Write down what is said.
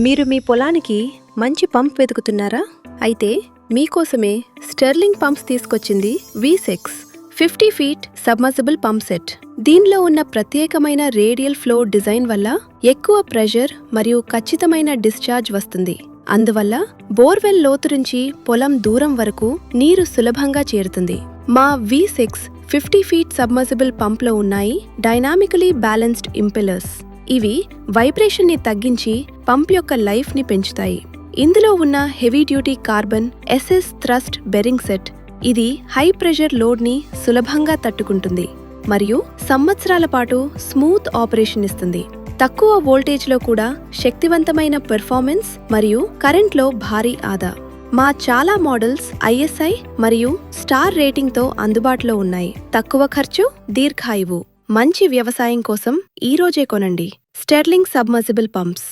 మీరు మీ పొలానికి మంచి పంప్ వెతుకుతున్నారా? అయితే మీకోసమే స్టెర్లింగ్ పంప్స్ తీసుకొచ్చింది V6 50 feet submersible pump set. దీనిలో ఉన్న ప్రత్యేకమైన రేడియల్ ఫ్లో డిజైన్ వల్ల ఎక్కువ ప్రెషర్ మరియు ఖచ్చితమైన డిశ్చార్జ్ వస్తుంది. అందువల్ల బోర్వెల్ లోతు నుంచి పొలం దూరం వరకు నీరు సులభంగా చేరుతుంది. మా V6 50 ఫీట్ సబ్మర్సిబుల్ పంప్లో ఉన్నాయి డైనామికలీ బ్యాలెన్స్డ్ ఇంపెల్లర్స్. ఇవి వైబ్రేషన్ ని తగ్గించి పంప్ యొక్క లైఫ్ ని పెంచుతాయి. ఇందులో ఉన్న heavy duty carbon SS thrust bearing set ఇది హై ప్రెషర్ లోడ్ ని సులభంగా తట్టుకుంటుంది మరియు సంవత్సరాల పాటు స్మూత్ ఆపరేషన్ ఇస్తుంది. తక్కువ వోల్టేజ్ లో కూడా శక్తివంతమైన పెర్ఫార్మెన్స్ మరియు కరెంట్లో భారీ ఆదా. మా చాలా మోడల్స్ ISI మరియు స్టార్ రేటింగ్ తో అందుబాటులో ఉన్నాయి. తక్కువ ఖర్చు, దీర్ఘాయువు. మంచి వ్యవసాయం కోసం ఈ రోజే కొనండి స్టెర్లింగ్ సబ్మర్సిబుల్ పంప్స్.